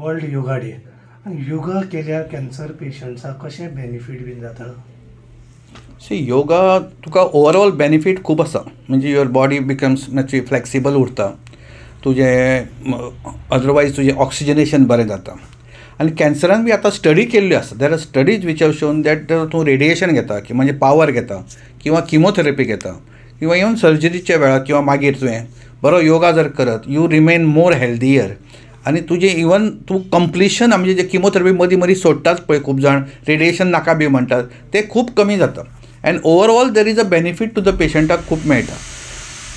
World yoga day. Yoga केल्यार cancer पेशंट्साक कशें benefit bin जाता? सी योगा तुका ओवरऑल बेनिफीट खूब आसा. म्हणजे युअर बॉडी बिकम्स मातशी फ्लेक्सिबल उरता, तुजें अदरवायज तुजें ऑक्सिजनेशन बरें जाता. आनी कॅन्सरान बी आतां स्टडी केल्ल्यो आसा. There are studies which have shown that तूं रेडिएशन घेता की म्हणजे पावर घेता किंवा किमोथेरपी घेता किंवा इवन सर्जरीच्या वेळार किंवा मागीर तुवें बरो योगा जर करत यू रिमेन मोर हेल्दियर. आनी तुजें इवन तूं कंप्लिशन म्हणजे जे किमोथेरपी मदीं मदीं सोडटात पळय खूब जाण, रेडिएशन नाका बी म्हणटात, तें खूब कमी जाता. And overall there is a benefit to the पेशंटाक खूब मेळटा.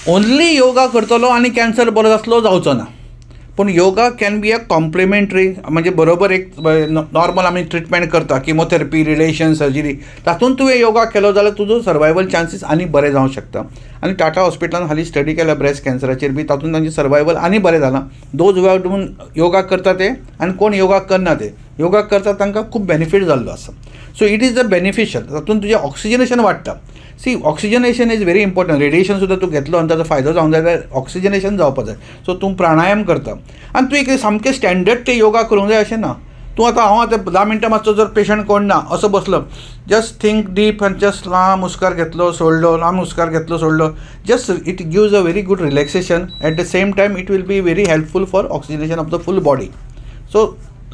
ओन्ली योगा करतलो आनी कॅन्सर बरो जातलो जावचो ना. पूण yoga can be a complimentary. म्हणजे बरोबर एक नॉर्मल आमी ट्रिटमेंट करता किमोथेरपी, रेडिएशन, सर्जरी, तातूंत तुवें योगा केलो जाल्यार तुजो सर्वायवल चान्सीस आनी बरें जावंक शकता. आनी टाटा हॉस्पिटलान हालीं स्टडी केल्या ब्रेस्ट कॅन्सराचेर बी, तातूंत तांचें सर्वायवल आनी बरें जालां. दोज हू हॅव योगा करता ते आनी कोण योगा करना ते, योगा करता तांकां खूब बेनिफीट जाल्लो आसा. So it is a beneficial. तातूंत तुजें ऑक्सिजनेशन वाडटा. See oxygenation is very important. Radiation सुद्दां तूं घेतलो आनी ताचो फायदो जावंक जाय जाल्यार ऑक्सिजनेशन जावपाक जाय. सो तूं प्राणायाम करता आनी तूं एक सामकें स्टँडर्ड ते योगा करूंक जाय अशें ना. तूं आतां हांव आतां 10 मिनटां मातसो जर पेशंट कोण ना असो बसलो, जस्ट थिंक डीप आनी जस्ट लांब उस्कार घेतलो सोडलो, लांब उस्कार घेतलो सोडलो, just it gives a very good relaxation. At the same time it will be very helpful for oxygenation of the full body. So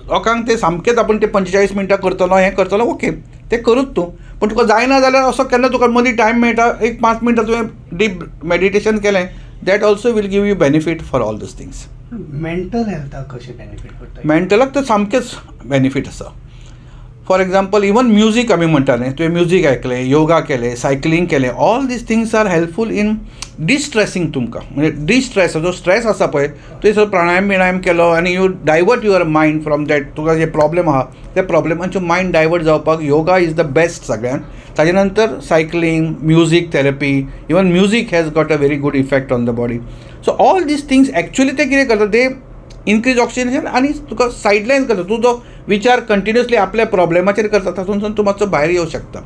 लोकांक ते सामकेंच आपण ते 45 मिनटां करतलो हें करतलो, ओके ते करूच तूं. पूण तुका जायना जाल्यार असो केन्ना तुका मदीं टायम मेळटा, एक 5 मिनटां तुवें डीप मेडिटेशन केलें, that also will give you benefit for all these things. Mental हेल्थाक कशें बेनिफीट पडटा? मेंटलाक तर सामकेंच बेनिफीट आसा. फॉर एक्झाम्पल इवन म्युजीक आमी म्हणटा न्ही, तुवें म्युजीक आयकलें, योगा केलें, सायकलिंग केलें, all these things are helpful in distressing तुमकां. म्हणजे डिस्ट्रेस जो स्ट्रेस आसा पळय, तुवें सर प्राणायाम केलो आनी you divert your mind from that. तुका जे प्रॉब्लेम आहा त्या प्रॉब्लेमांचो मायंड डायवर्ट जावपाक योगा इज द बेस्ट सगळ्यान. ताजे नंतर cycling, music therapy, even music has got a very good effect on the body. So all these things actually ते कितें करता, ते इनक्रीज ऑक्सिजनेशन आनी तुका सायडलायन करता. तूं जो विचार कंटिन्युअसली आपल्या प्रॉब्लेमाचेर करता तातूंतसून तूं मातसो भायर येवंक शकता.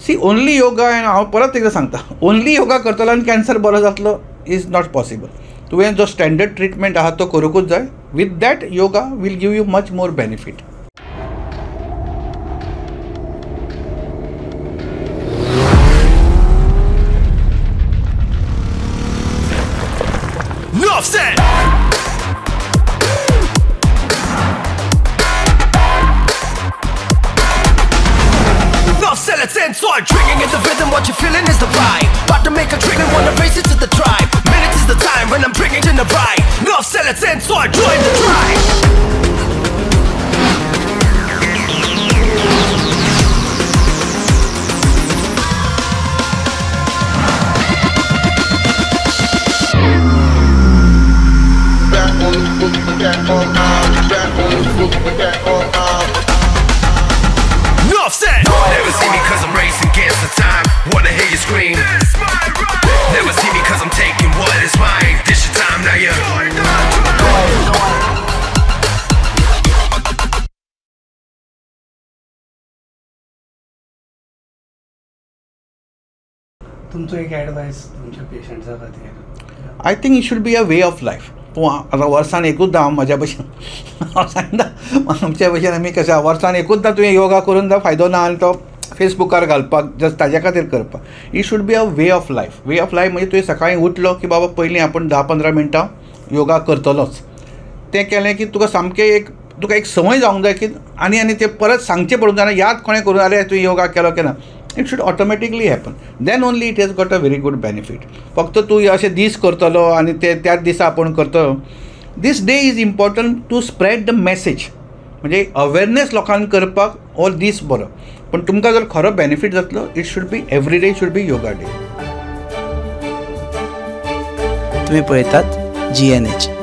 सी ओन्ली योगा, आनी हांव परत एकदां सांगता, ओन्ली योगा करतलो आनी कॅन्सर बरो जातलो इज नॉट पॉसिबल. तुवें जो स्टँडर्ड ट्रिटमेंट आहा तो करूंकूच जाय. With that yoga will give you much more benefit. Start drinking in the rhythm, what you feeling is the vibe. About to make a drink and wanna race it to the tribe. Minutes is the time when I'm bringing in the vibe. Enough sell it in, so I join the tribe. Enough said. Never see me cause I'm racing against the time. Wanna hear you scream. This my right. Never see me cause I'm taking what is mine. This your time now, you join the tribe. तुमचो एक advice तुमच्या पेशंट्सा खातीर? I think it should be a way of life. तूं आतां वर्सान एकूचदां हांव म्हज्या भशेन हांव सांगता, आमच्या भशेन आमी कशें वर्सान एकूचदां तुवें योगा करून फायदो ना आनी तो फेसबुकार घालपाक जस्ट ताज्या खातीर करपाक. It should be a way of life. Way of life म्हणजे तुवें सकाळीं उठलो की बाबा पयलीं आपूण 10-15 मिनटां योगा करतलोच. तें केलें की तुका सामकें तुका एक संवय जावंक जाय की आनी तें परत सांगचें पडूंक जायना. याद कोणें करून आरे तुवें योगा केलो केना. It should automatically happen. Then only it has got a very good benefit. फक्त तूं अशें दीस करतलो आनी त्याच दिसा आपूण करतलो. This day is important to spread the message. म्हणजे अवेरनेस लोकांक करपाक ऑल दीस बरो. पण तुमकां जर खरो बेनिफीट जातलो, it should be every day should be yoga day. तुम्ही पळयतात GNH.